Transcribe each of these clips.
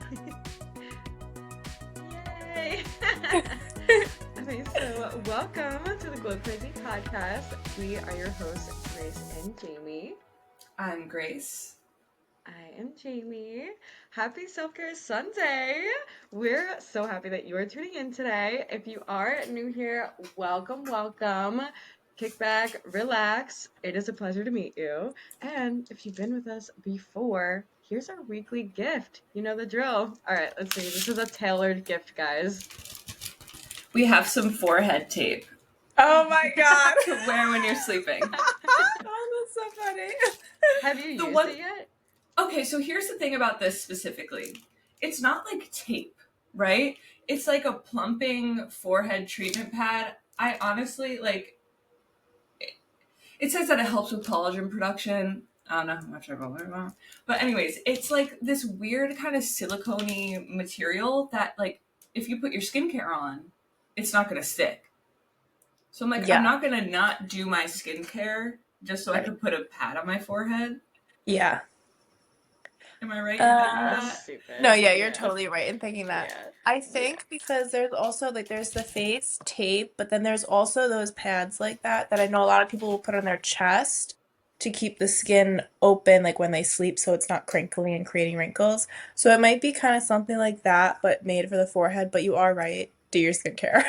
Yay! Okay, so welcome to the Glow Crazy Podcast. We are your hosts, Grace and Jamie. I'm Grace. I am Jamie. Happy Self-Care Sunday! We're so happy that you are tuning in today. If you are new here, welcome, welcome. Kick back, relax. It is a pleasure to meet you. And if you've been with us before, here's our weekly gift. You know the drill. All right, let's see. This is a tailored gift, guys. We have some forehead tape Oh my god. to wear when you're sleeping. Oh, that's so funny. Have you used it yet? Okay, so here's the thing about this specifically. It's not like tape, right? It's like a plumping forehead treatment pad. I honestly, it says that it helps with collagen production. I don't know how much I wrote about. But anyways, it's like this weird kind of silicone-y material that, like, if you put your skincare on, it's not going to stick. So I'm like, I'm not going to not do my skincare just so I could put a pad on my forehead. Yeah. Am I right in thinking that? No, yeah, you're totally right in thinking that. Yeah. I think because there's also, like, there's the face tape, but then there's also those pads like that I know a lot of people will put on their chest to keep the skin open, like, when they sleep so it's not crinkly and creating wrinkles. So it might be kind of something like that, but made for the forehead, but you are right. Do your skincare.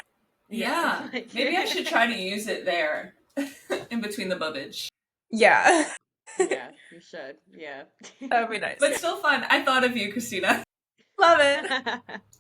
Yeah. Maybe I should try to use it there in between the bubbage. Yeah. Yeah, you should. Yeah. That would be nice. But still fun. I thought of you, Kristina. Love it.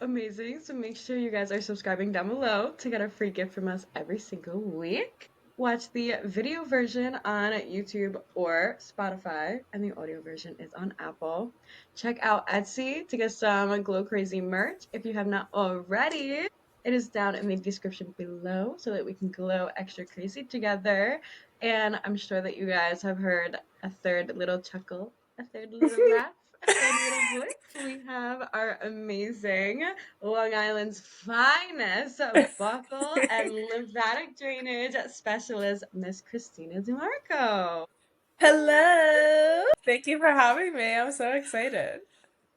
Amazing. So make sure you guys are subscribing down below to get a free gift from us every single week. Watch the video version on YouTube or Spotify, and the audio version is on Apple. Check out Etsy to get some Glow Crazy merch if you have not already. It is down in the description below so that we can glow extra crazy together. And I'm sure that you guys have heard a third little chuckle, a third little laugh, a third little voice. We have our amazing Long Island's finest buccal and lymphatic drainage specialist, Miss Kristina DeMarco. Hello. Thank you for having me. I'm so excited.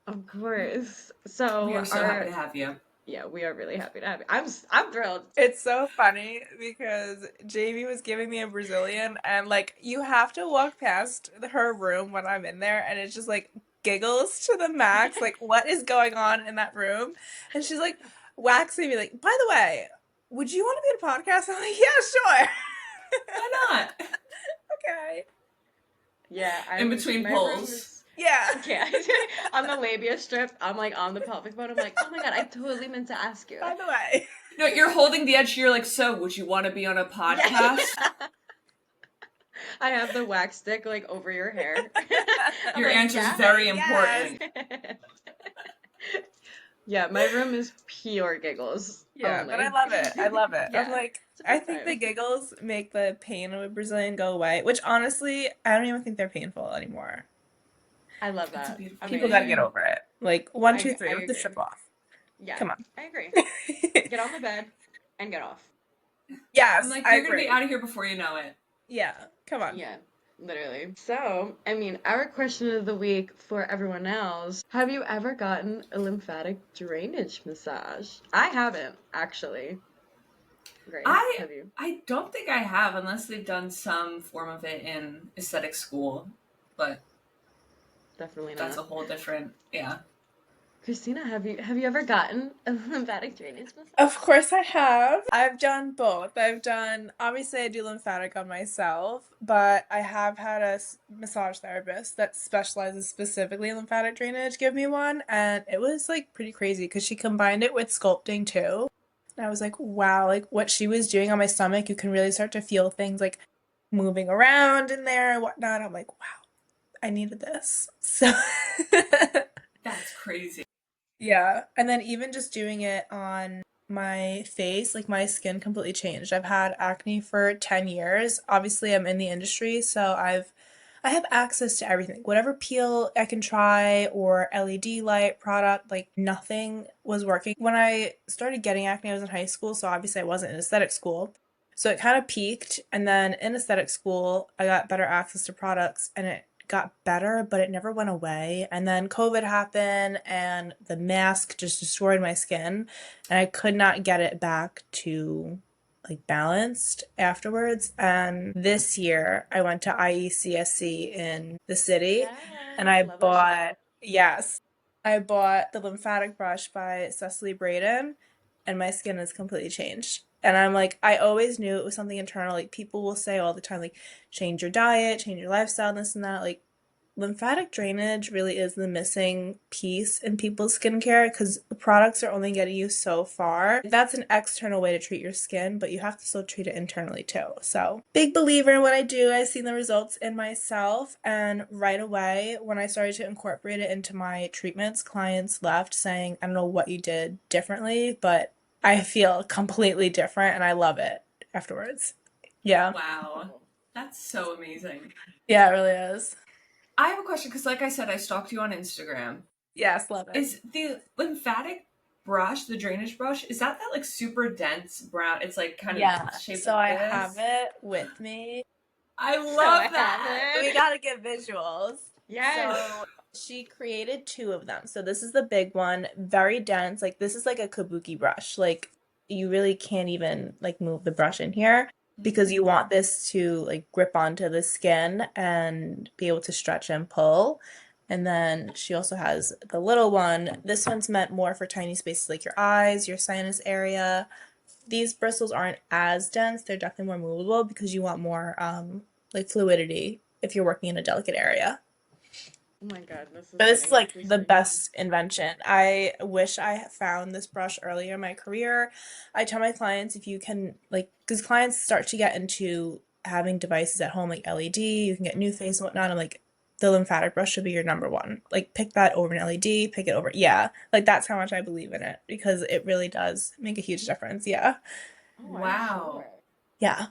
Of course. So we are so happy to have you. Yeah, we are really happy to have you. I'm thrilled. It's so funny because Jamie was giving me a Brazilian, and like you have to walk past her room when I'm in there, and it's just like giggles to the max. Like, what is going on in that room? And she's like waxing me, like, by the way, would you want to be in a podcast? I'm like, yeah, sure. Why not? Okay. Yeah, in between pulls. Yeah. Okay. On the labia strip, I'm like on the pelvic bone. I'm like, oh my god, I totally meant to ask you. By the way. No, you're holding the edge. You're like, so would you want to be on a podcast? Yeah. I have the wax stick like over your hair. Your answer's very important. Yeah, my room is pure giggles. Yeah, only. But I love it. I love it. Yeah, I'm like, I think the giggles make the pain of a Brazilian go away, which honestly, I don't even think they're painful anymore. I love that. People gotta get over it. Like, 1, 2, 3, rip the strip off. Yeah. Come on. I agree. Get on the bed and get off. Yes, I'm like, you're gonna be out of here before you know it. Yeah, come on. Yeah, literally. So, I mean, our question of the week for everyone else, have you ever gotten a lymphatic drainage massage? I haven't, actually. Great. Have you? I don't think I have, unless they've done some form of it in aesthetic school, but definitely not. That's a whole different, yeah. Kristina, have you ever gotten a lymphatic drainage massage? Of course I have. I've done both. Obviously I do lymphatic on myself, but I have had a massage therapist that specializes specifically in lymphatic drainage give me one, and it was like pretty crazy because she combined it with sculpting too. And I was like, wow, like what she was doing on my stomach, you can really start to feel things like moving around in there and whatnot. I'm like, wow, I needed this. So that's crazy. Yeah, and then even just doing it on my face, like my skin completely changed. I've had acne for 10 years. Obviously, I'm in the industry, so I have access to everything. Whatever peel I can try or LED light product, like nothing was working. When I started getting acne, I was in high school, so obviously I wasn't in aesthetic school. So it kind of peaked, and then in aesthetic school, I got better access to products, and it got better, but it never went away. And then COVID happened and the mask just destroyed my skin, and I could not get it back to like balanced afterwards. And this year I went to IECSC in the city and I Love that show. bought, yes, I bought the lymphatic brush by Cecily Braden, and my skin has completely changed. And I'm like, I always knew it was something internal. Like people will say all the time, like, change your diet, change your lifestyle, this and that. Like, lymphatic drainage really is the missing piece in people's skincare because products are only getting you so far. That's an external way to treat your skin, but you have to still treat it internally too. So, big believer in what I do. I've seen the results in myself, and right away, when I started to incorporate it into my treatments, clients left saying, I don't know what you did differently, but I feel completely different and I love it afterwards. Yeah. Wow. That's so amazing. Yeah, it really is. I have a question because, like I said, I stalked you on Instagram. Yes, love it. Is the lymphatic brush, the drainage brush, is that like super dense brown? It's like kind of shaped so like I this. have it with me. I love that. have it. We gotta get visuals. Yes. So she created 2 of them. So this is the big one, very dense. Like this is like a kabuki brush. Like you really can't even like move the brush in here because you want this to like grip onto the skin and be able to stretch and pull. And then she also has the little one. This one's meant more for tiny spaces like your eyes, your sinus area. These bristles aren't as dense. They're definitely more movable because you want more like fluidity if you're working in a delicate area. Oh my god, this is But this is like getting the creepy. best invention. I wish I had found this brush earlier in my career. I tell my clients if you can, like, because clients start to get into having devices at home like LED, you can get NuFace and whatnot. I'm like, the lymphatic brush should be your number one. Like, pick that over an LED, pick it over. Yeah, like that's how much I believe in it because it really does make a huge difference. Yeah. Oh, I'm Wow. sure. Yeah.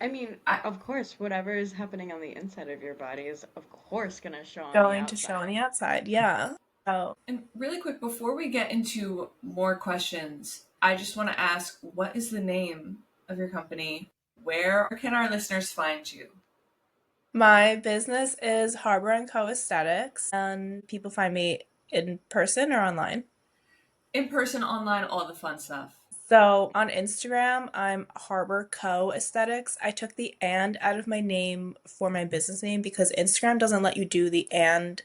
I mean, of course, whatever is happening on the inside of your body is, of course, gonna show on the Going to show on the outside. outside. Yeah. Oh, And really quick, before we get into more questions, I just want to ask, what is the name of your company? Where can our listeners find you? my business is Harbor & Co. Aesthetics, and people find me in person or online. In person, online, all the fun stuff. So on Instagram, I'm Harbor Co. Aesthetics. I took the and out of my name for my business name because Instagram doesn't let you do the and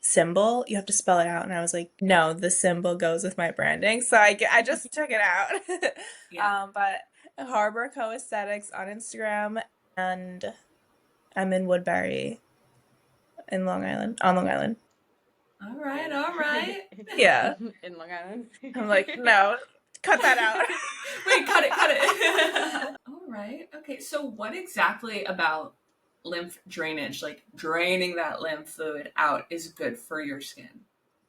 symbol. You have to spell it out. And I was like, no, the symbol goes with my branding. So I just took it out. Yeah. But Harbor Co. Aesthetics on Instagram, and I'm in Woodbury in Long Island, on Long Island. All right, all right. Yeah. In Long Island. I'm like, no, cut that out. Wait, cut it. All right. Okay, so what exactly about lymph drainage, like draining that lymph fluid out, is good for your skin?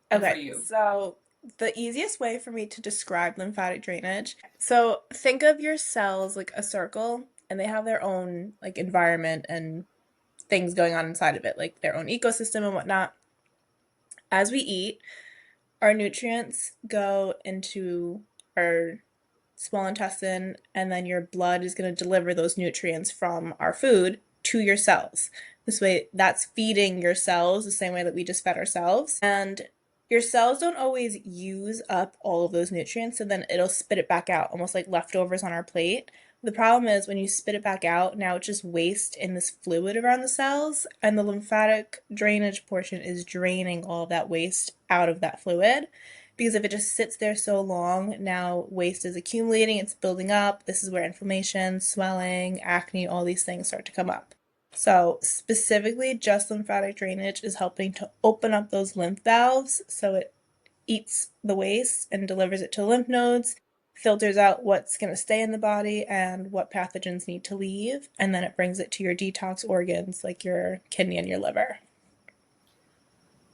And for Okay, you? so the easiest way for me to describe lymphatic drainage. So think of your cells like a circle, and they have their own like environment and things going on inside of it, like their own ecosystem and whatnot. As we eat, our nutrients go into our small intestine, and then your blood is going to deliver those nutrients from our food to your cells. This way, that's feeding your cells the same way that we just fed ourselves. And your cells don't always use up all of those nutrients, so then it'll spit it back out, almost like leftovers on our plate. The problem is when you spit it back out, now it's just waste in this fluid around the cells, and the lymphatic drainage portion is draining all of that waste out of that fluid. Because if it just sits there so long, now waste is accumulating, it's building up. This is where inflammation, swelling, acne, all these things start to come up. So specifically, just lymphatic drainage is helping to open up those lymph valves so it eats the waste and delivers it to lymph nodes, filters out what's going to stay in the body and what pathogens need to leave, and then it brings it to your detox organs like your kidney and your liver.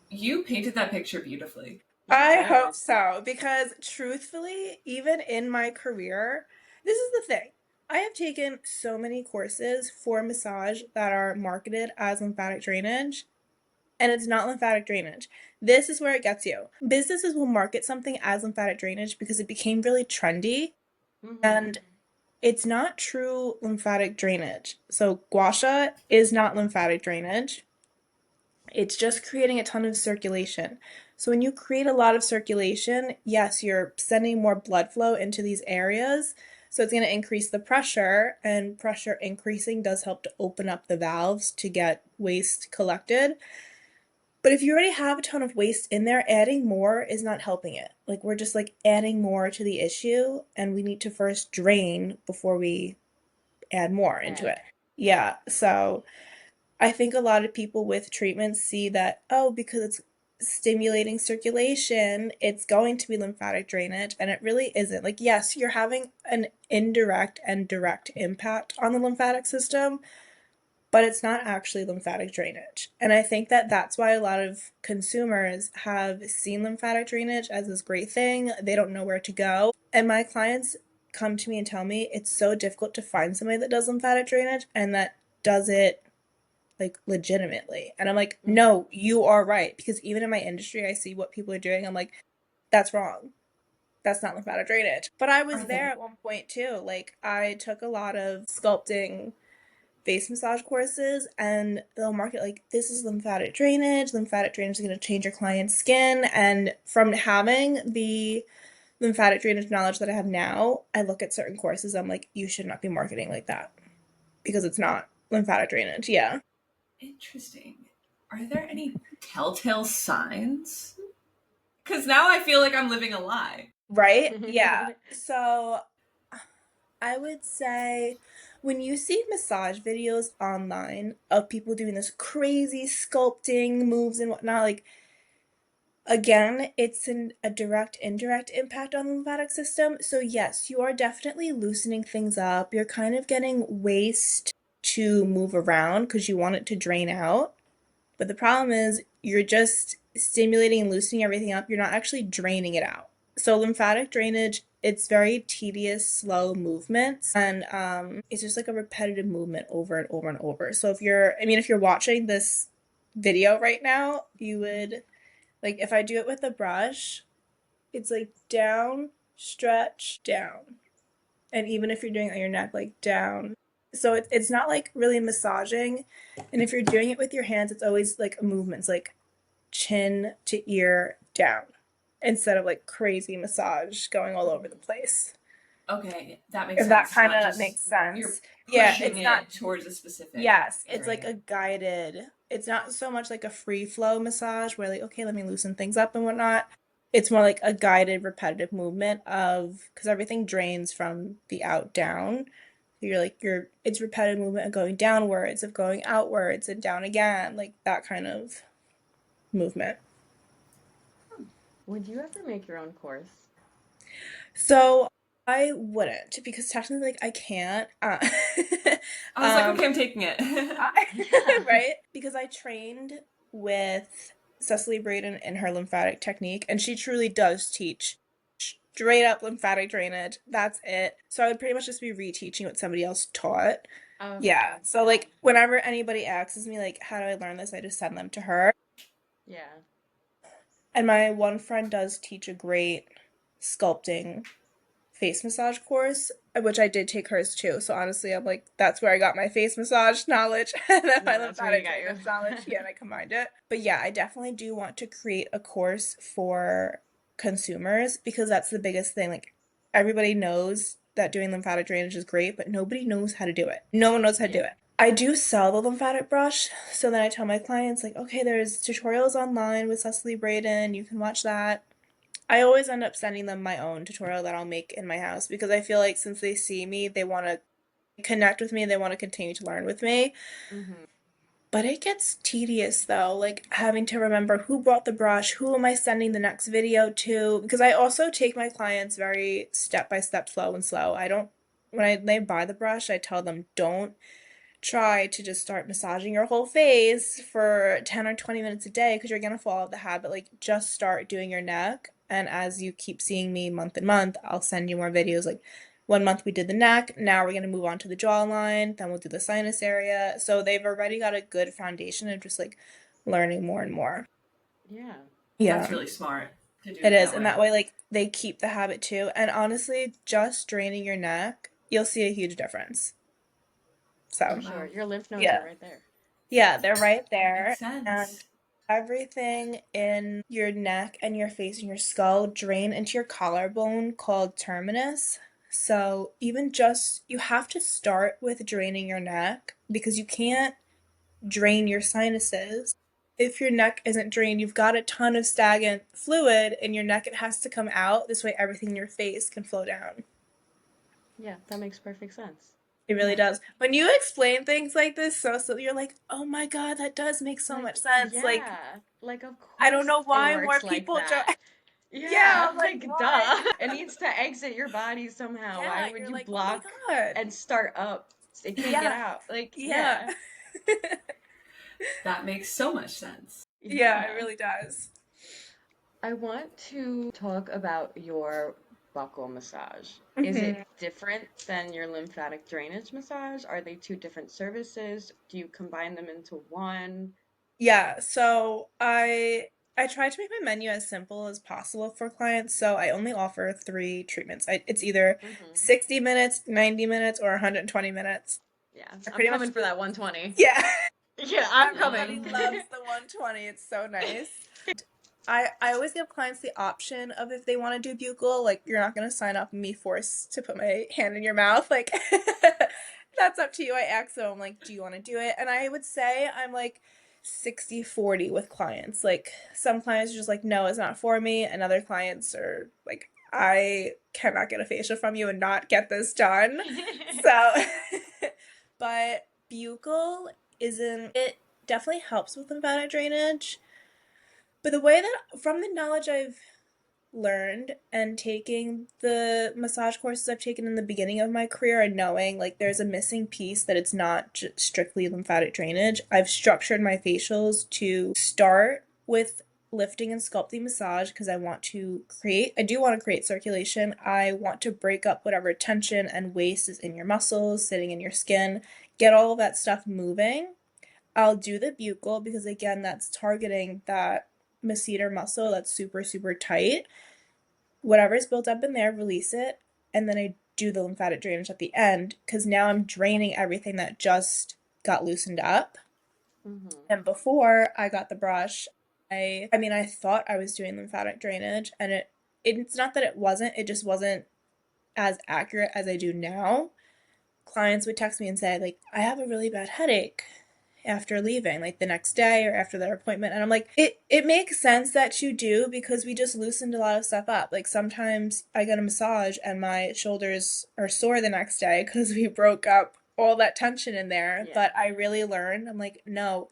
You painted that picture beautifully. I hope so, because truthfully, even in my career, this is the thing. I have taken so many courses for massage that are marketed as lymphatic drainage, and it's not lymphatic drainage. This is where it gets you. Businesses will market something as lymphatic drainage because it became really trendy, and it's not true lymphatic drainage. So gua sha is not lymphatic drainage. it's just creating a ton of circulation. So when you create a lot of circulation, yes, you're sending more blood flow into these areas. So it's going to increase the pressure, and pressure increasing does help to open up the valves to get waste collected. But if you already have a ton of waste in there, adding more is not helping it. Like, we're just like adding more to the issue, and we need to first drain before we add more into it. Yeah. So I think a lot of people with treatments see that, oh, because it's stimulating circulation, it's going to be lymphatic drainage, and it really isn't. Like, yes, you're having an indirect and direct impact on the lymphatic system, but it's not actually lymphatic drainage. And I think that that's why a lot of consumers have seen lymphatic drainage as this great thing. They don't know where to go. And my clients come to me and tell me it's so difficult to find somebody that does lymphatic drainage and that does it like legitimately. And I'm like, no, you are right. Because even in my industry, I see what people are doing. I'm like, that's wrong. That's not lymphatic drainage. But I was there at one point too. Like, I took a lot of sculpting face massage courses, and they'll market like, this is lymphatic drainage. Lymphatic drainage is going to change your client's skin. And from having the lymphatic drainage knowledge that I have now, I look at certain courses, I'm like, you should not be marketing like that because it's not lymphatic drainage. Yeah. Interesting. Are there any telltale signs? Because now I feel like I'm living a lie. Right? Yeah. So I would say when you see massage videos online of people doing this crazy sculpting moves and whatnot, like, again, it's a direct, indirect impact on the lymphatic system. So yes, you are definitely loosening things up. You're kind of getting waste to move around because you want it to drain out. But the problem is you're just stimulating and loosening everything up. You're not actually draining it out. So lymphatic drainage, it's very tedious, slow movements, and it's just like a repetitive movement over and over and over. So if you're watching this video right now, you would, like, if I do it with a brush, it's like down, stretch, down. And even if you're doing it on your neck, like down. So it's not like really massaging. And if you're doing it with your hands, it's always like movements, like chin to ear down, instead of like crazy massage going all over the place. Okay, that makes If sense. that kind of makes sense. You're Yeah, pushing it's it not towards a specific. Yes, it's area. like a guided. It's not so much like a free flow massage where like, okay, let me loosen things up and whatnot. It's more like a guided, repetitive movement of, because everything drains from the out down. It's repetitive movement of going downwards, of going outwards and down again, like that kind of movement. Would you ever make your own course? So I wouldn't, because technically, like, I can't. I was like, okay, I'm taking it. Right? Because I trained with Cecily Braden in her lymphatic technique, and she truly does teach straight up lymphatic drainage. That's it. So I would pretty much just be reteaching what somebody else taught. Okay. Yeah. So like whenever anybody asks me like, how do I learn this? I just send them to her. Yeah. And my one friend does teach a great sculpting face massage course, which I did take hers too. So honestly, I'm like, that's where I got my face massage knowledge and then my lymphatic drainage knowledge. Yeah, and I combined it. But yeah, I definitely do want to create a course for consumers because that's the biggest thing. Like, everybody knows that doing lymphatic drainage is great, but nobody knows how to do it. No one knows how to do it. I do sell the lymphatic brush, so then I tell my clients, like, okay, there's tutorials online with Cecily Braden, you can watch that. I always end up sending them my own tutorial that I'll make in my house because I feel like since they see me, they want to connect with me, they want to continue to learn with me. Mm-hmm. But it gets tedious though, like having to remember who brought the brush, who am I sending the next video to, because I also take my clients very step by step, slow and slow. When they buy the brush, I tell them don't try to just start massaging your whole face for 10 or 20 minutes a day because you're going to fall out of the habit. Like, just start doing your neck. And as you keep seeing me month and month, I'll send you more videos. Like, 1 month we did the neck. Now we're going to move on to the jawline. Then we'll do the sinus area. So they've already got a good foundation of just like learning more and more. Yeah. Yeah. That's really smart to do It is. way. And that way, like, they keep the habit too. And honestly, just draining your neck, you'll see a huge difference. So For sure. Your lymph nodes are right there. Yeah, they're right there. Makes sense. And everything in your neck and your face and your skull drain into your collarbone called terminus. So even just, you have to start with draining your neck because you can't drain your sinuses. If your neck isn't drained, you've got a ton of stagnant fluid in your neck. It has to come out. This way everything in your face can flow down. Yeah, that makes perfect sense. It really Yeah. does. When you explain things like this, so you're like, oh my God, that does make so Like, much sense. Like, yeah, like of I don't course know it why more works like people that. Yeah, Yeah, I'm like, like why? duh. It needs to exit your body somehow. Why Yeah, would you're you like, oh my block God. and start up? It can't get Yeah, out. Like, yeah. yeah. That makes so much sense. Yeah, it Yeah. really does. I want to talk about your buccal massage. Is it Hmm. different than your lymphatic drainage massage? Are they two different services? Do you combine them into one? Yeah, so I try to make my menu as simple as possible for clients, so I only offer 3 treatments. It's either Hmm. 60 minutes, 90 minutes, or 120 minutes. Yeah, I I'm pretty much coming for do. that 120. Yeah. Yeah, I'm Everybody coming. loves the 120. It's so nice. I always give clients the option of if they want to do buccal, like you're not gonna sign up and be forced to put my hand in your mouth. Like that's up to you. I ask them like, do you want to do it? And I would say I'm like 60-40 with clients. Like some clients are just like, no, it's not for me, and other clients are like, I cannot get a facial from you and not get this done. So but buccal isn't it definitely helps with lymphatic drainage. But the way that, from the knowledge I've learned and taking the massage courses I've taken in the beginning of my career and knowing like there's a missing piece that it's not strictly lymphatic drainage, I've structured my facials to start with lifting and sculpting massage because I do want to create circulation. I want to break up whatever tension and waste is in your muscles, sitting in your skin, get all of that stuff moving. I'll do the buccal because again, that's targeting that masseter muscle that's super, super tight. Whatever's built up in there, release it, and then I do the lymphatic drainage at the end because now I'm draining everything that just got loosened up. Hmm. And before I got the brush, I thought I was doing lymphatic drainage, and it's not that it just wasn't as accurate as I do now. Clients would text me and say like, I have a really bad headache after leaving, like the next day or after their appointment. And I'm like, it makes sense that you do because we just loosened a lot of stuff up. Like sometimes I get a massage and my shoulders are sore the next day because we broke up all that tension in there. Yeah. But I really learned, I'm like, no,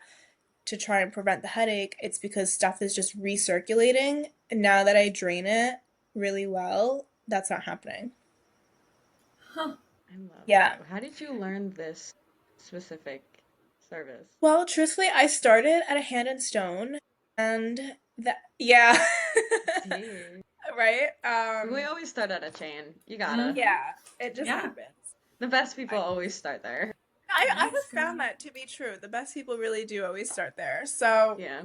to try and prevent the headache, it's because stuff is just recirculating. And now that I drain it really well, that's not happening. Huh. I love Yeah. that. How did you learn this specific service? Well, truthfully, I started at a Hand and Stone, and that yeah, Tea. right. We always start at a chain. You gotta. Mm-hmm. Yeah, it just Yeah. happens. The best people I, always start there. I have That's found great. that to be true. The best people really do always start there. So Yeah.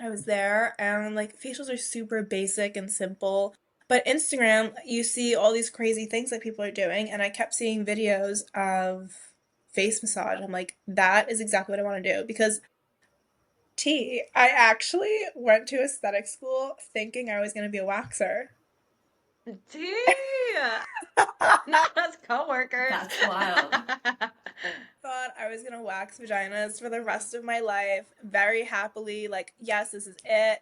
I was there, and like facials are super basic and simple. But Instagram, you see all these crazy things that people are doing, and I kept seeing videos of face massage. I'm like, that is exactly what I want to do because I actually went to aesthetic school thinking I was going to be a waxer. Tea. Not us coworkers. That's wild. Thought I was going to wax vaginas for the rest of my life, very happily, like, yes, this is it.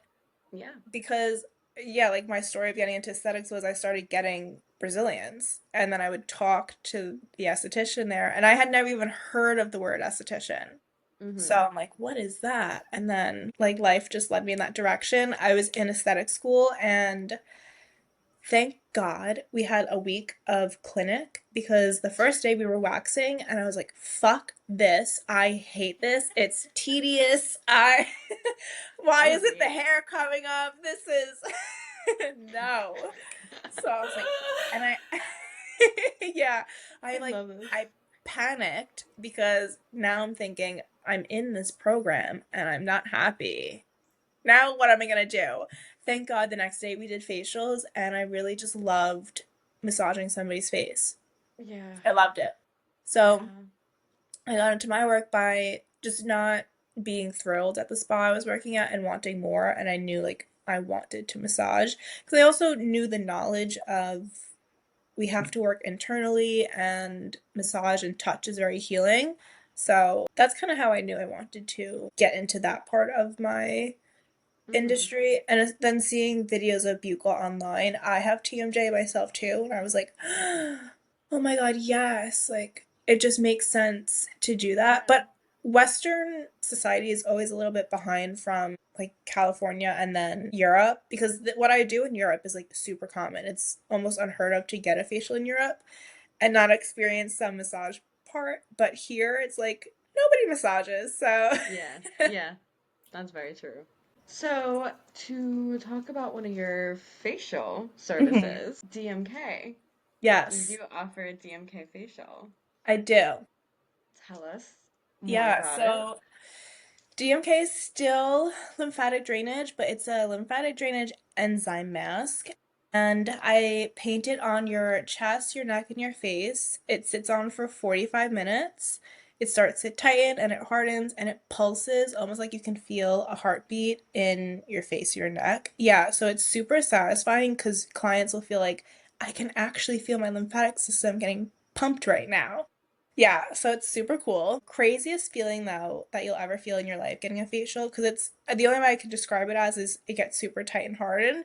Yeah. Because, yeah, like my story of getting into aesthetics was I started getting Brazilians, and then I would talk to the esthetician there, and I had never even heard of the word esthetician. So Hmm. I'm like, what is that? And then like life just led me in that direction. I was in aesthetic school and thank God we had a week of clinic because the first day we were waxing and I was like, fuck this. I hate this. It's tedious. Why isn't the Same. hair coming up? This is no. So I was like, and yeah, I love this. I panicked because now I'm thinking I'm in this program and I'm not happy. Now what am I gonna do? Thank God the next day we did facials and I really just loved massaging somebody's face. Yeah. I loved it. So Yeah. I got into my work by just not being thrilled at the spa I was working at and wanting more, and I knew like I wanted to massage because I also knew the knowledge of we have to work internally and massage and touch is very healing. So that's kind of how I knew I wanted to get into that part of my industry. And then seeing videos of Buccal online, I have TMJ myself too, and I was like, oh my god, yes, like it just makes sense to do that. But Western society is always a little bit behind from like California and then Europe because what I do in Europe is like super common. It's almost unheard of to get a facial in Europe and not experience some massage part. But here it's like nobody massages, so Yeah, that's very true. So, to talk about one of your facial services, DMK, you Yes, do offer a DMK facial. I do. Tell us more Yeah, about it. so DMK is still lymphatic drainage, but it's a lymphatic drainage enzyme mask. And I paint it on your chest, your neck, and your face. It sits on for 45 minutes. It starts to tighten and it hardens and it pulses almost like you can feel a heartbeat in your face, your neck. Yeah, so it's super satisfying because clients will feel like I can actually feel my lymphatic system getting pumped right now. Yeah, so it's super cool. Craziest feeling though that you'll ever feel in your life getting a facial because it's the only way I can describe it as is it gets super tight and hardened.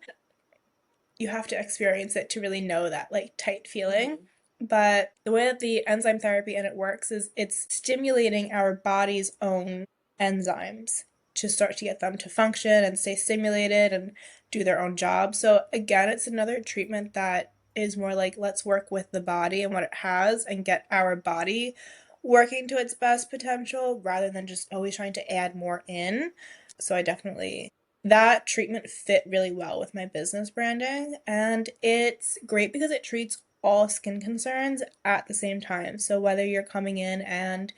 You have to experience it to really know that like tight feeling. Mm-hmm. But the way that the enzyme therapy and it works is it's stimulating our body's own enzymes to start to get them to function and stay stimulated and do their own job. So again, it's another treatment that is more like let's work with the body and what it has and get our body working to its best potential rather than just always trying to add more in. So I definitely that treatment fit really well with my business branding, and it's great because it treats all skin concerns at the same time. So whether you're coming in and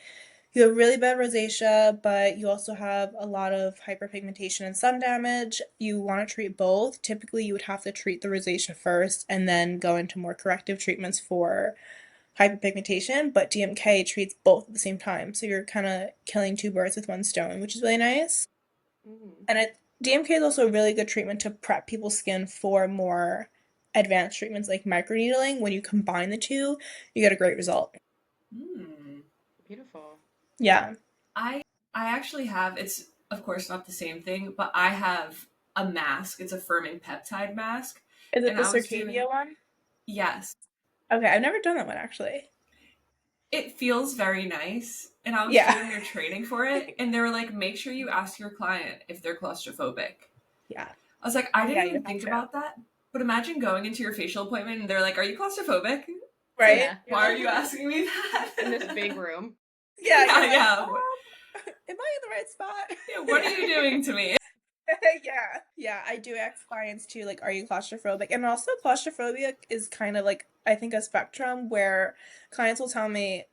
you have really bad rosacea, but you also have a lot of hyperpigmentation and sun damage, you want to treat both. Typically, you would have to treat the rosacea first and then go into more corrective treatments for hyperpigmentation, but DMK treats both at the same time. So you're kind of killing two birds with one stone, which is really nice. Mm-hmm. And DMK is also a really good treatment to prep people's skin for more advanced treatments like microneedling. When you combine the two, you get a great result. Beautiful. Yeah. I actually have, it's of course not the same thing, but I have a mask. It's a firming peptide mask. Is it And the I was doing, Circadia one? yes, Okay, I've never done that one actually. it feels very nice. And I was Yeah. doing their training for it, and they were like, make sure you ask your client if they're claustrophobic. Yeah. I was like, I Yeah, didn't you even have think to. about that. But imagine going into your facial appointment and they're like, are you claustrophobic? It's like, Right? Yeah. You're why are like, you asking me that? In this big room. yeah, you're Yeah, like, yeah. am I in the right spot? Yeah, what are you doing to me? Yeah. Yeah, I do ask clients too, like, are you claustrophobic? And also, claustrophobia is kind of like, I think, a spectrum where clients will tell me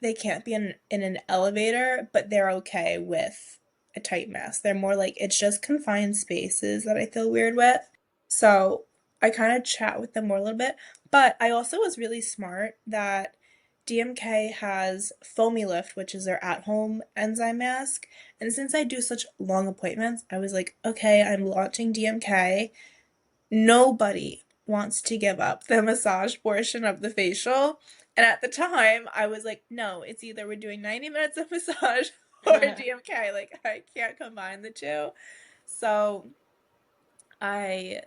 they can't be in an elevator, but they're okay with a tight mask. They're more like, it's just confined spaces that I feel weird with. So I kind of chat with them more a little bit. But I also was really smart that DMK has Foamy Lift, which is their at home enzyme mask. And since I do such long appointments, I was like, okay, I'm launching DMK. Nobody wants to give up the massage portion of the facial. And at the time, I was like, no, it's either we're doing 90 minutes of massage or DMK. Like, I can't combine the two. So I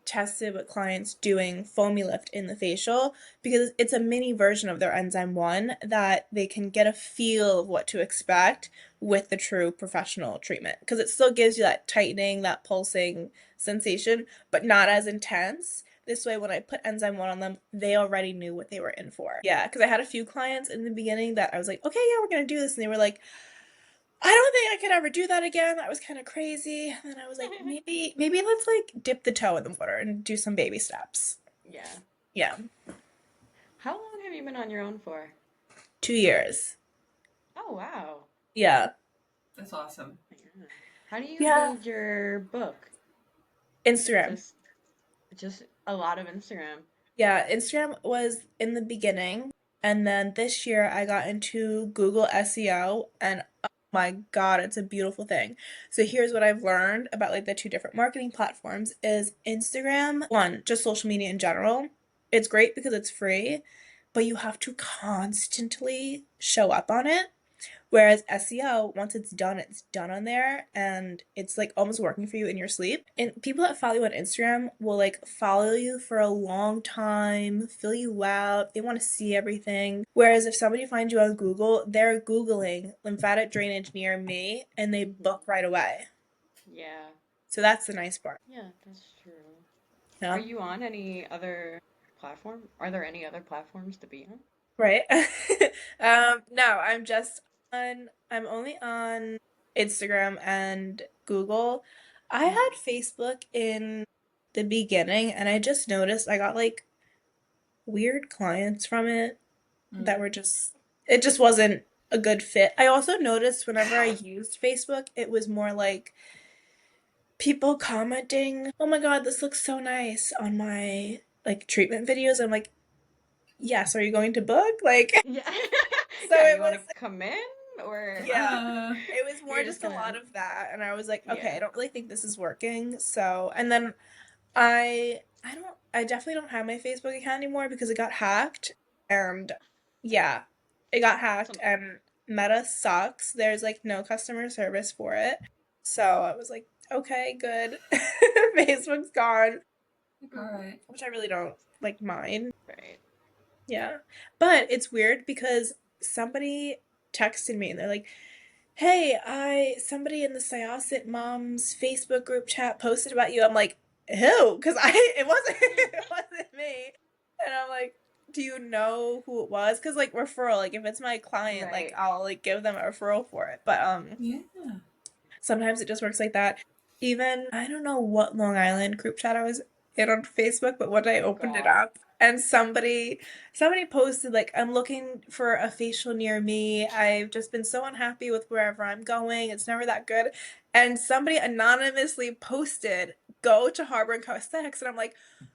tested with clients doing foamy lift in the facial because it's a mini version of their enzyme 1 that they can get a feel of what to expect with the true professional treatment because it still gives you that tightening, that pulsing sensation, but not as intense. This way, when I put enzyme 1 on them, they already knew what they were in for. Yeah, because I had a few clients in the beginning that I was like, okay, yeah, we're going to do this. And they were like, I don't think I could ever do that again. That was kind of crazy. And then I was like, maybe let's like dip the toe in the water and do some baby steps. Yeah. Yeah. How long have you been on your own for? 2 years. Oh, wow. Yeah. That's awesome. Yeah. How do you Yeah. build your book? Instagram. Just a lot of Instagram. Yeah, Instagram was in the beginning. And then this year I got into Google SEO and My God, it's a beautiful thing. So here's what I've learned about like the two different marketing platforms is Instagram, one, just social media in general. It's great because it's free, but you have to constantly show up on it. Whereas SEO, once it's done on there and it's like almost working for you in your sleep. And people that follow you on Instagram will like follow you for a long time, fill you out, they want to see everything. Whereas if somebody finds you on Google, they're Googling lymphatic drainage near me and they book right away. Yeah. So that's the nice part. Yeah, that's true. Yeah. Are you on any other platform? Are there any other platforms to be on? Right. No, I'm only on Instagram and Google. I had Facebook in the beginning and I just noticed I got like weird clients from it that were it just wasn't a good fit. I also noticed whenever I used Facebook, it was more like people commenting, "Oh my God, this looks so nice" on my like treatment videos. I'm like, "Yes, are you going to book?" Like Yeah. so Yeah, it you want was to come in or yeah. It was more you're just just a lot gonna of that and I was like, "Okay, I yeah. don't really think this is working." So, and then I definitely don't have my Facebook account anymore because it got hacked and yeah, it got hacked So, and Meta sucks. There's like no customer service for it. So I was like, okay, good. Facebook's gone, All right. which I really don't like mind. right. Yeah. But it's weird because somebody texted me and they're like, "Hey, I somebody in the Syosset Moms Facebook group chat posted about you." I'm like, "Who?" Because it wasn't it wasn't me. And I'm like, "Do you know who it was?" Because like referral, like if it's my client, like Right. I'll like give them a referral for it. But Yeah. sometimes it just works like that. Even I don't know what Long Island group chat I was in on Facebook, but one day I Oh opened it God. up and somebody posted like, "I'm looking for a facial near me. I've just been so unhappy with wherever I'm going. It's never that good." And somebody anonymously posted, "Go to Harbor and Co Aesthetics." And I'm like,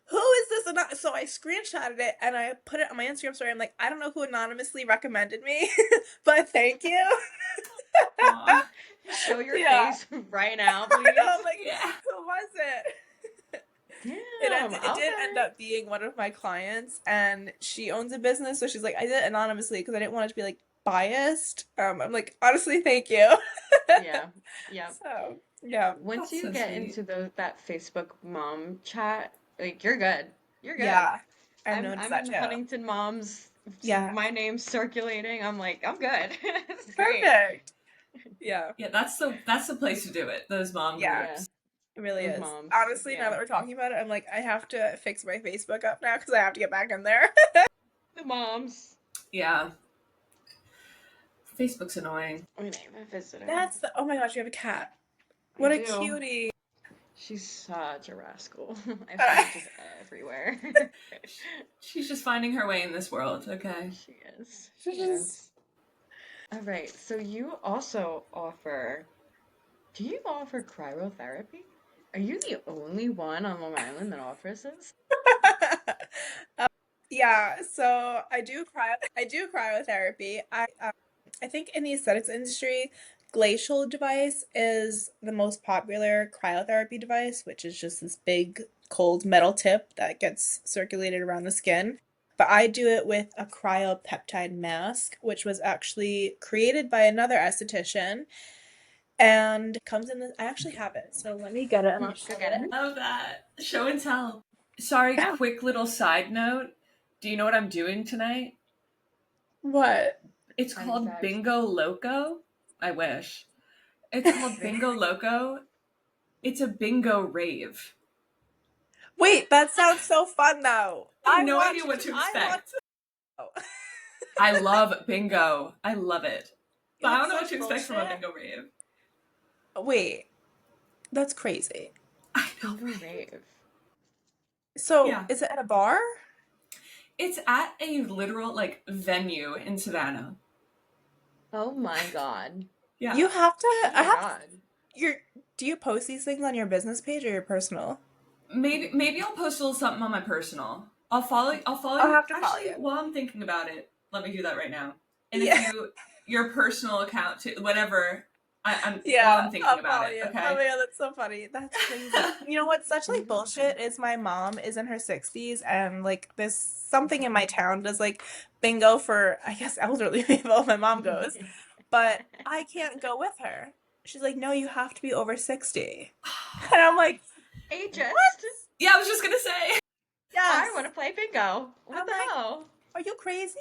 "Who is this?" So I screenshotted it and I put it on my Instagram story. I'm like, "I don't know who anonymously recommended me, but thank you." Aw. Show your Yeah. face right now, I please. know, I'm like, Yeah. who was it? Damn. It did end Okay. up being one of my clients, and she owns a business, so she's like, I did it anonymously because I didn't want it to be like biased. I'm like, honestly, thank you. Yeah. Yeah. So yeah, Once That's you so get sweet. into that Facebook mom chat, like you're good. You're good. yeah, I've noticed I'm that in too. Huntington Moms. Yeah, My name's circulating. I'm like, I'm good. It's great. perfect. Yeah, Yeah, that's the place to do it. Those mom yeah, Yeah. groups. it really Those is. moms. Honestly, now Yeah. that we're talking about it, I'm like, I have to fix my Facebook up now because I have to get back in there. The moms. Yeah. Facebook's annoying. My name, a visitor. Oh my gosh, you have a cat. I What a do. cutie. She's such a rascal. I have scratches everywhere. She's just finding her way in this world, okay? She is. She She's is. All right. So you also offer. Do you offer cryotherapy? Are you the only one on Long Island that offers this? Yeah, so I do cryotherapy. I think in the aesthetics industry, glacial device is the most popular cryotherapy device, which is just this big cold metal tip that gets circulated around the skin. But I do it with a cryopeptide mask, which was actually created by another esthetician and comes in I actually have it. So let me get it and I'll Go show get it. you. Love that. Show and tell. Sorry, Yeah. quick little side note. Do you know what I'm doing tonight? What? It's Tiny called tags. Bingo Loco. I wish. It's called Bingo Loco. It's a bingo rave. Wait, that sounds so fun though. I have no idea what to expect. Oh. I love bingo. I love it. But I don't That's know what such to expect from a bullshit. bingo rave. Wait, that's crazy. I know, Bingo right? rave. So, Yeah. is it at a bar? It's at a literal, like, venue in Savannah. Oh my god. Yeah. You have to, Oh I my have god. your, do you post these things on your business page or your personal? Maybe I'll post a little something on my personal. I'll follow I'll you. have to follow Actually, you. while I'm thinking about it, let me do that right now. And if Yeah. you your personal account to whatever. While Yeah, I'm thinking I'll about follow it. you. Okay. Oh my god, that's so funny. That's crazy. You know what's such like bullshit is my mom is in her 60s and like there's something in my town does like bingo for I guess elderly people. My mom goes, but I can't go with her. She's like, no, you have to be over 60. And I'm like, Ageist. Yeah, I was just gonna say. I yes. want to play bingo. What I'm the like, hell? are you crazy?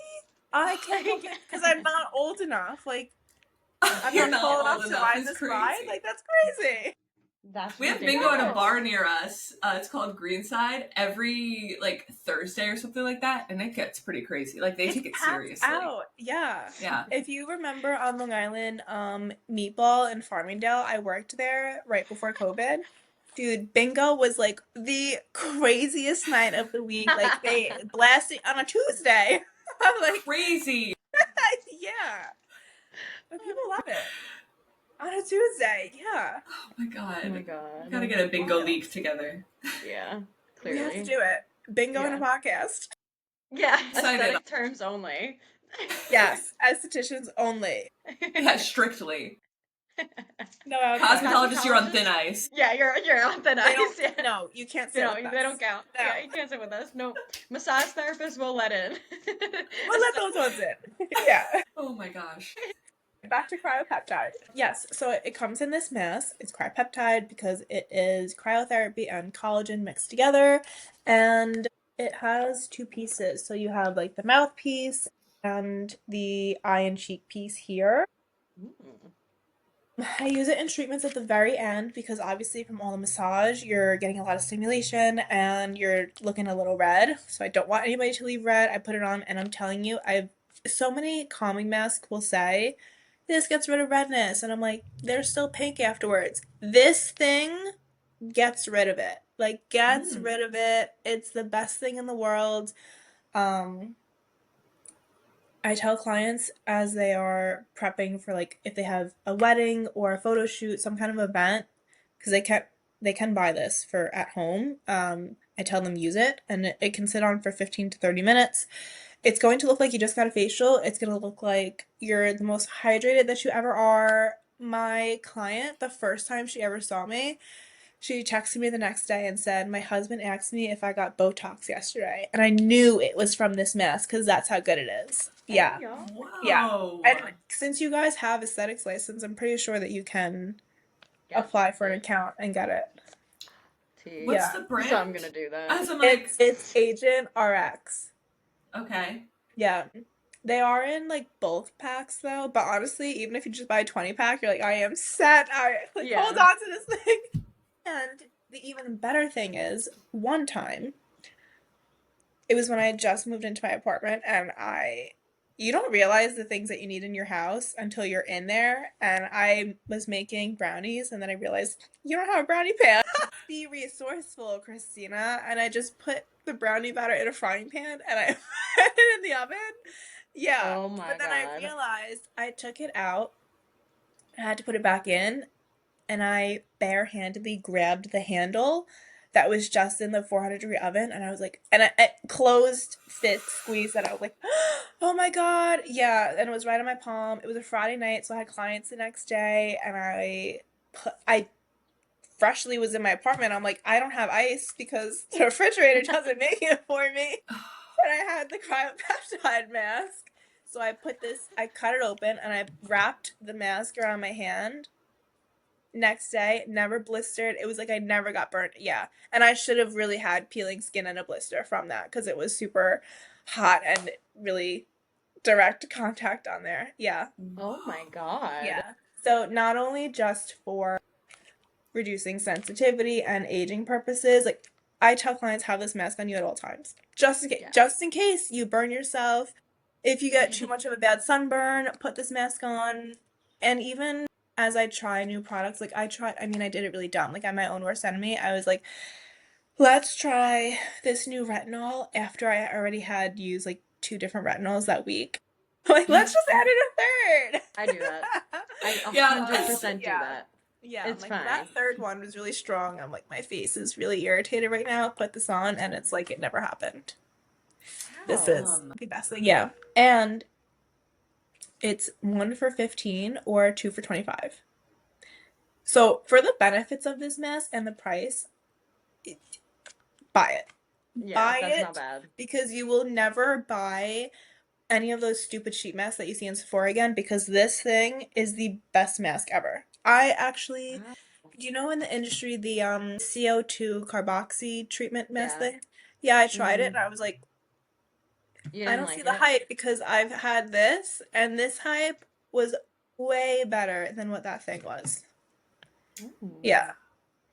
I can't go because I'm not old enough. Like, I'm You're not not tall enough old to enough. ride It's this ride. crazy. Like, that's crazy. That's We have ridiculous. bingo at a bar near us. It's called Greenside every like Thursday or something like that, and it gets pretty crazy. Like they take it packed seriously. out. Yeah. Yeah. If you remember on Long Island, Meatball in Farmingdale, I worked there right before COVID. Dude, bingo was like the craziest night of the week. Like they blasted on a Tuesday. I'm like, Crazy. yeah. But people love it. On a Tuesday, yeah. Oh my god. Oh my god. We gotta get a bingo league together. Yeah, We have clearly. to do it. Bingo in a podcast. Yeah, Excited. aesthetic terms only. Yes, estheticians only. Yeah, strictly. No outside. Cosmetologist, you're on thin ice. Yeah, you're on thin They ice. don't, Yeah. no, you can't They sit don't, with they us. don't count. No. Yeah, you can't sit with us. No. Massage therapists will let in. We'll let those ones in. Yeah. Oh my gosh. Back to cryopeptide. Yes, so it comes in this mask. It's cryopeptide because it is cryotherapy and collagen mixed together. And it has two pieces. So you have like the mouthpiece and the eye and cheek piece here. I use it in treatments at the very end because obviously from all the massage, you're getting a lot of stimulation and you're looking a little red. So I don't want anybody to leave red. I put it on and I'm telling you, so many calming masks will say, this gets rid of redness. And I'm like, they're still pink afterwards. This thing gets rid of it. Like, gets rid of it. It's the best thing in the world. I tell clients as they are prepping for like if they have a wedding or a photo shoot, some kind of event, because they can buy this for at home. I tell them use it and it can sit on for 15 to 30 minutes. It's going to look like you just got a facial. It's going to look like you're the most hydrated that you ever are. My client, the first time she ever saw me, she texted me the next day and said, my husband asked me if I got Botox yesterday. And I knew it was from this mask because that's how good it is. Yeah. Whoa. Yeah. And since you guys have aesthetics license, I'm pretty sure that you can apply for an account and get it. What's the brand? So I'm going to do that. As I'm like, it's Agent RX. okay. Yeah. They are in like bulk packs though, but honestly, even if you just buy a 20 pack, you're like, I am set. Hold on to this thing. And the even better thing is, one time, it was when I had just moved into my apartment and you don't realize the things that you need in your house until you're in there. And I was making brownies and then I realized you don't have a brownie pan. Be resourceful, Kristina. And I just put the brownie batter in a frying pan and I put it in the oven. Yeah. Oh my But then I God. realized I took it out. I had to put it back in. And I barehandedly grabbed the handle that was just in the 400-degree oven. And I was like, and I closed fist squeeze and I was like, oh my God. Yeah. And it was right on my palm. It was a Friday night. So I had clients the next day and I freshly was in my apartment. I'm like, I don't have ice because the refrigerator doesn't make it for me. And I had the cryopeptide mask. So I cut it open and I wrapped the mask around my hand. Next day, never blistered. It was like I never got burnt. Yeah. And I should have really had peeling skin and a blister from that because it was super hot and really direct contact on there. Yeah. Oh my God. Yeah. So not only just for reducing sensitivity and aging purposes, like I tell clients have this mask on you at all times. Just in case you burn yourself. If you get too much of a bad sunburn, put this mask on. And even as I try new products, like I did it really dumb. Like I'm my own worst enemy. I was like, let's try this new retinol after I already had used like 2 different retinols that week. Like, let's just add in a third. I do that. I 100% do that. Yeah, it's like fine. That third one was really strong. I'm like, my face is really irritated right now. Put this on, and it's like it never happened. This is the best thing. Yeah. And It's 1 for 15 or 2 for 25. So for the benefits of this mask and the price, buy it. Yeah, Buy that's not it bad. because you will never buy any of those stupid sheet masks that you see in Sephora again, because this thing is the best mask ever. I actually, Wow. do you know in the industry the CO2 carboxy treatment mask Yeah. thing? Yeah, I tried it Mm-hmm. and I was like, You I didn't don't see like the it? hype because I've had this and this hype was way better than what that thing was. Ooh. Yeah.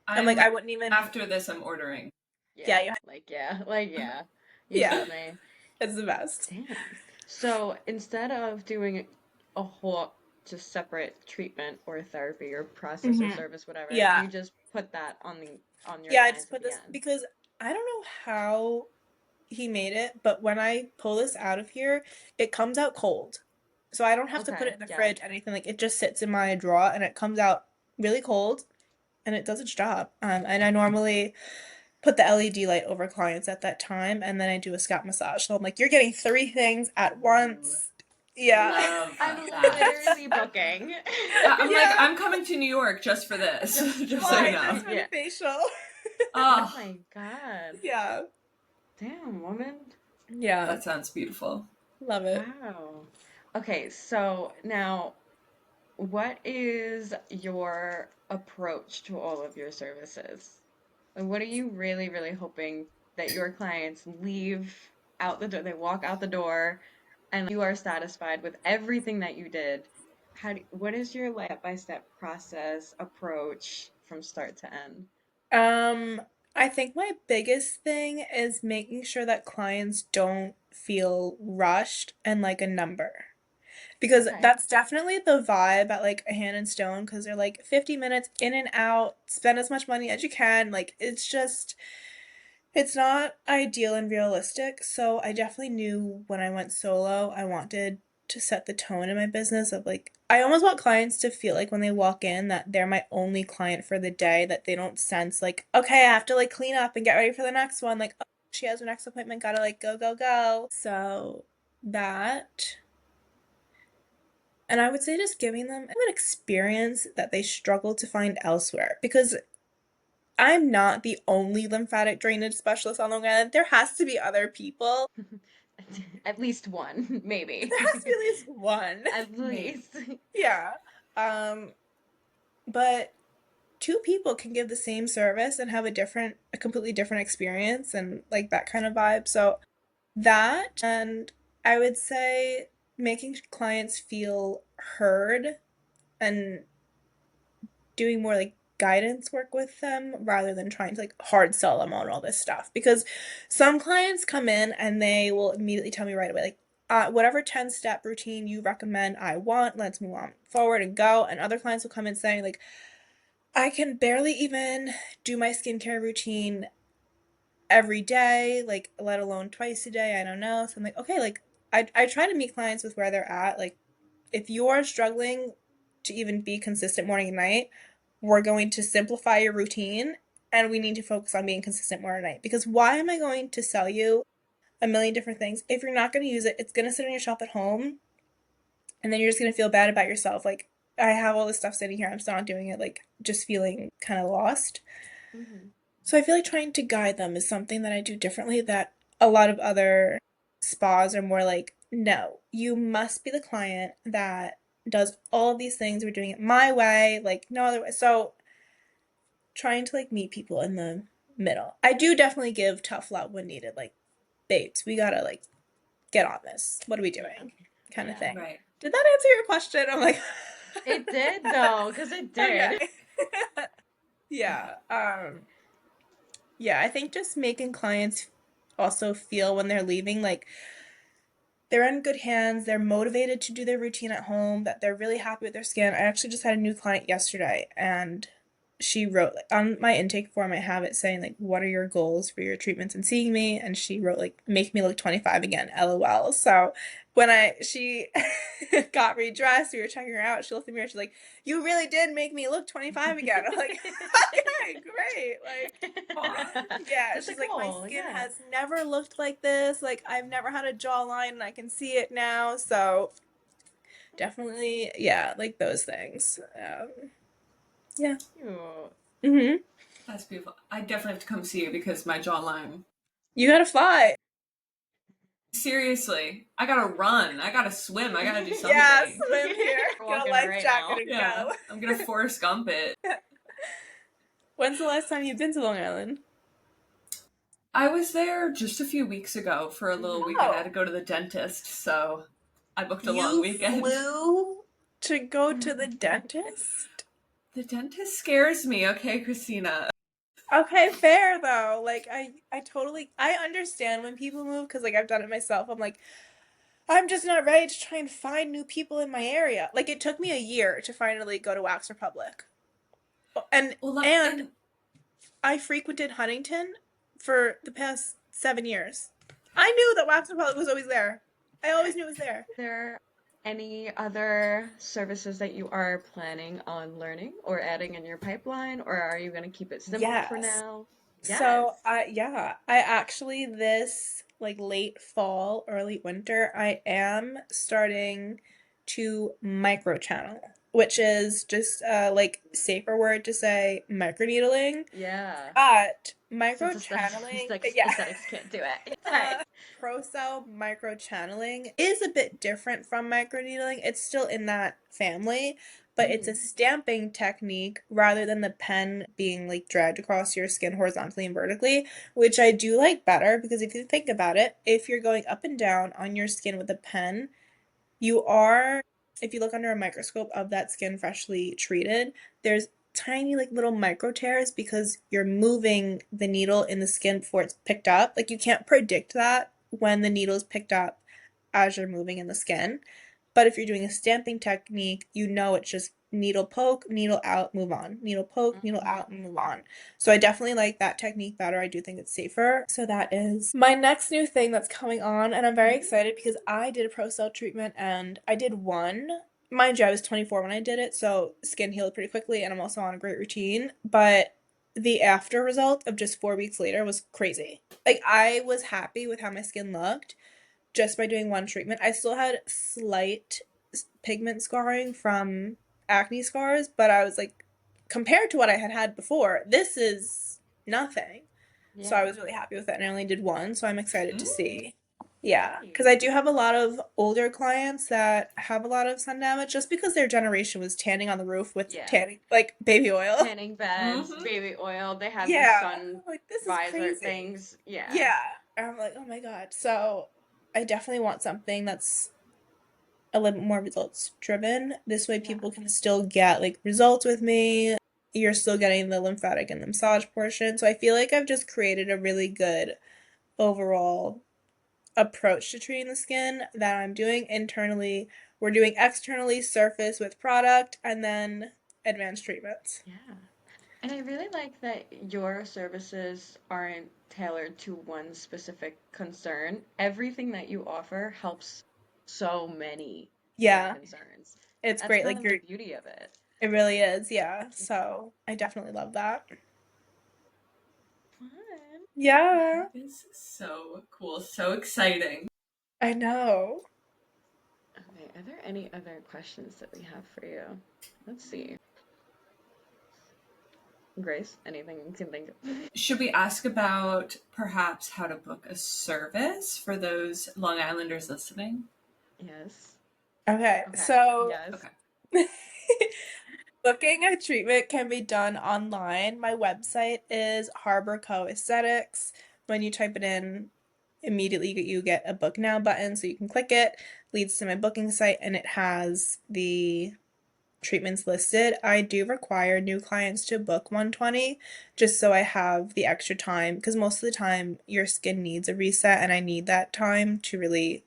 I'm like, I wouldn't even, After this, I'm ordering. yeah, Yeah, yeah. You yeah, got me. it's the best. Damn. So instead of doing a whole just separate treatment or therapy or process or Hmm. service, whatever, Yeah. you just put that on your Yeah, I just clients at put the this end. because I don't know how he made it, but when I pull this out of here, it comes out cold. So I don't have to put it Okay, in the yeah. fridge, anything. Like it just sits in my drawer and it comes out really cold and it does its job. And I normally put the LED light over clients at that time and then I do a scalp massage. So I'm like, you're getting 3 things at Ooh, once. Yeah. love I'm that. literally booking. I'm like, Yeah. I'm coming to New York just for this, Just just so you Why? know. Just for the yeah. facial. Oh Oh, my God. Yeah. Damn, woman. Yeah. that sounds beautiful. Love it. Wow. Okay, so now what is your approach to all of your services? Like, what are you really, really hoping that your clients leave out the door? They walk out the door and you are satisfied with everything that you did. What is your like step-by-step process approach from start to end? Um, I think my biggest thing is making sure that clients don't feel rushed and like a number. Because Okay. that's definitely the vibe at like a Hand and Stone, because they're like 50 minutes in and out, spend as much money as you can. Like it's just, it's not ideal and realistic. So I definitely knew when I went solo, I wanted to set the tone in my business of like, I almost want clients to feel like when they walk in that they're my only client for the day, that they don't sense like, okay, I have to like clean up and get ready for the next one. Like, oh, she has her next appointment, gotta like go, go, go. So that. And I would say just giving them an experience that they struggle to find elsewhere. Because I'm not the only lymphatic drainage specialist on Long Island. There has to be other people. At least one, There has to be maybe. at least one. At Maybe. least. Yeah. Um, but two people can give the same service and have a completely different experience and like that kind of vibe. So that, and I would say making clients feel heard and doing more like guidance work with them rather than trying to like hard sell them on all this stuff, because some clients come in and they will immediately tell me right away like, whatever 10-step routine you recommend, I want, let's move on forward and go. And other clients will come in saying like, I can barely even do my skincare routine every day, like let alone twice a day, I don't know. So I'm like, okay, like I try to meet clients with where they're at. Like if you're struggling to even be consistent morning and night, we're going to simplify your routine and we need to focus on being consistent morning and night. Because why am I going to sell you a million different things if you're not going to use it? It's going to sit on your shelf at home and then you're just going to feel bad about yourself. Like, I have all this stuff sitting here, I'm still not doing it, like just feeling kind of lost. Mhm. So I feel like trying to guide them is something that I do differently that a lot of other spas are more like, no, you must be the client that does all of these things. We're doing it my way, like no other way. So trying to like meet people in the middle. I do definitely give tough love when needed. Like, babes, we gotta like get on this. What are we Yeah. doing? Kind of Yeah. thing. Right. Did that answer your question? I'm like, It did though, because it did. okay. Yeah. Yeah, I think just making clients also feel when they're leaving like they're in good hands, they're motivated to do their routine at home, that they're really happy with their skin. I actually just had a new client yesterday and she wrote like, on my intake form I have it saying like, what are your goals for your treatments and seeing me? And she wrote like, make me look 25 again, LOL. So when she got redressed, we were checking her out, she looked in the mirror, she's like, you really did make me look 25 again. I'm like, okay, great. Like, Aw. yeah, That's a she's like, my goal, skin yeah. has never looked like this. Like, I've never had a jawline and I can see it now. So definitely, yeah, like those things. Yeah. Cute. That's beautiful. I definitely have to come see you because my jawline. You gotta fly. Seriously, I gotta run. I gotta swim. I gotta do Yeah, something. swim here. We're Get a walking life right jacket now. and Yeah, go. I'm gonna Forrest Gump it. When's the last time you've been to Long Island? I was there just a few weeks ago for a little weekend. I had to go to the dentist, so I booked a long You weekend. flew to go to the dentist? The dentist scares me, okay, Kristina? Okay, fair though. Like I totally I understand when people move because like I've done it myself. I'm like I'm just not ready to try and find new people in my area. Like it took me a year to finally go to Wax Republic. And Well, and I frequented Huntington for the past 7 years. I knew that Wax Republic was always there. I always knew it was there. Are there any other services that you are planning on learning or adding in your pipeline, or are you going to keep it simple for Yes. now? So, I actually this like late fall, early winter, I am starting to microchannel, which is just like safer word to say microneedling. Yeah. But Since microchanneling, aesthetics can't do it. It's alright. Pro-cell microchanneling is a bit different from microneedling. It's still in that family, but it's a stamping technique rather than the pen being like dragged across your skin horizontally and vertically, which I do like better because if you think about it, if you're going up and down on your skin with a pen, you are, if you look under a microscope of that skin freshly treated, there's tiny like little micro tears because you're moving the needle in the skin before it's picked up. Like you can't predict that when the needle is picked up as you're moving in the skin. But if you're doing a stamping technique, you know it's just needle poke, needle out, move on. Needle poke, needle out, and move on. So I definitely like that technique better. I do think it's safer. So that is my next new thing that's coming on, and I'm very excited because I did a pro-cell treatment and I did one. Mind you, I was 24 when I did it, so skin healed pretty quickly, and I'm also on a great routine. But the after result of just 4 weeks later was crazy. Like, I was happy with how my skin looked just by doing one treatment. I still had slight pigment scarring from acne scars, but I was like, compared to what I had had before, this is nothing. Yeah. So I was really happy with it, and I only did one, so I'm excited to see. Yeah, Nice. because I do have a lot of older clients that have a lot of sun damage just because their generation was tanning on the roof with Yeah. tanning, like baby oil. Tanning beds, baby oil. They have the Yeah, sun like this is visor crazy. things. Yeah. Yeah, and I'm like, oh my god. So I definitely want something that's a little bit more results driven. This way people can still get like results with me. You're still getting the lymphatic and the massage portion. So I feel like I've just created a really good overall approach to treating the skin that I'm doing internally. We're doing externally, surface with product, and then advanced treatments. Yeah. And I really like that your services aren't tailored to one specific concern. Everything that you offer helps so many Yeah, concerns. it's That's great. kind Like of the beauty of it. it really is. Yeah. So I definitely love that. Fun. Yeah, That is so cool, so exciting. I know. Okay, are there any other questions that we have for you? Let's see. Grace, anything you can think of? Should we ask about perhaps how to book a service for those Long Islanders listening? Yes. Okay, Okay. so Yes. Okay. booking a treatment can be done online. My website is Harbor Co Aesthetics. When you type it in, immediately you get a book now button, so you can click it, leads to my booking site, and it has the treatments listed. I do require new clients to book 120 just so I have the extra time because most of the time your skin needs a reset and I need that time to really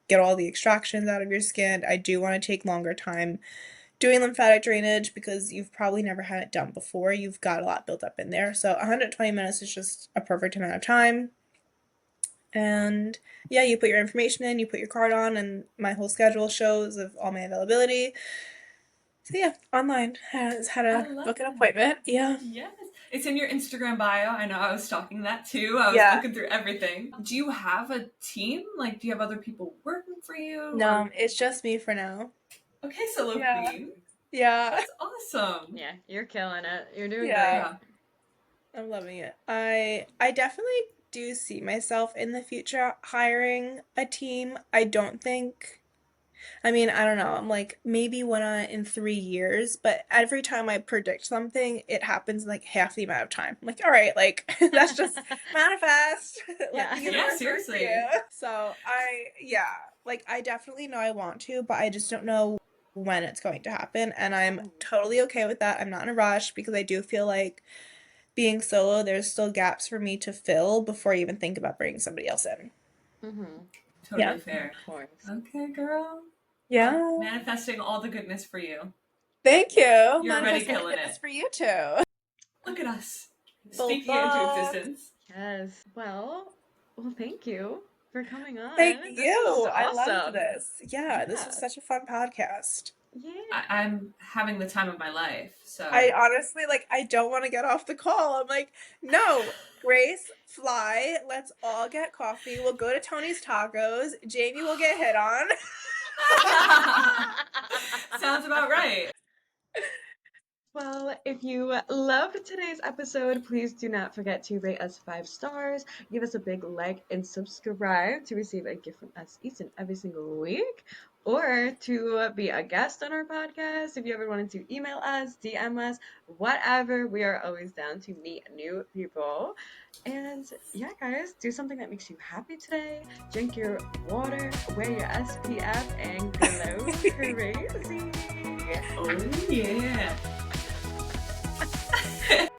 get all the extractions out of your skin. I do want to take longer time doing lymphatic drainage because you've probably never had it done before. You've got a lot built up in there. So 120 minutes is just a perfect amount of time. And yeah, you put your information in, you put your card on, and my whole schedule shows of all my availability. So yeah, online is how to book an appointment. Yeah. Yes. It's in your Instagram bio. I know I was stalking that too. I was looking through everything. Do you have a team? Like, do you have other people working for you? No, it's just me for now. Okay, Solo Yeah. Queen. Yeah. That's awesome. Yeah, you're killing it. You're doing Yeah. great. I'm loving it. I definitely do see myself in the future hiring a team. I don't think I mean, I don't know. I'm like maybe in 3 years, but every time I predict something, it happens in like half the amount of time. I'm like, all right, like that's just manifest. Let Yeah. the Yeah, universe work for seriously. you. So yeah, like I definitely know I want to, but I just don't know when it's going to happen, and I'm totally okay with that. I'm not in a rush because I do feel like being solo, there's still gaps for me to fill before I even think about bringing somebody else in. Mm-hmm. Yeah. Totally fair. Of course. Okay, girl. Yeah. Well, manifesting all the goodness for you. Thank you. You're already Manifesting killing goodness it. for you too. Look at us. Full Speaking it into thought. existence. Yes. Well, thank you for coming on. Thank This was you. I loved awesome. this. Yeah, this was such a fun podcast. Yeah. I'm having the time of my life, so. I honestly, like, I don't want to get off the call. I'm like, no, Grace, fly. Let's all get coffee. We'll go to Tony's Tacos. Jamie will get hit on. Sounds about right. Well, if you loved today's episode, please do not forget to rate us 5 stars, give us a big like, and subscribe to receive a gift from us each and every single week, or to be a guest on our podcast. If you ever wanted to email us, DM us, whatever, we are always down to meet new people. And yeah, guys, do something that makes you happy today. Drink your water, wear your SPF, and glow crazy. Oh, yeah.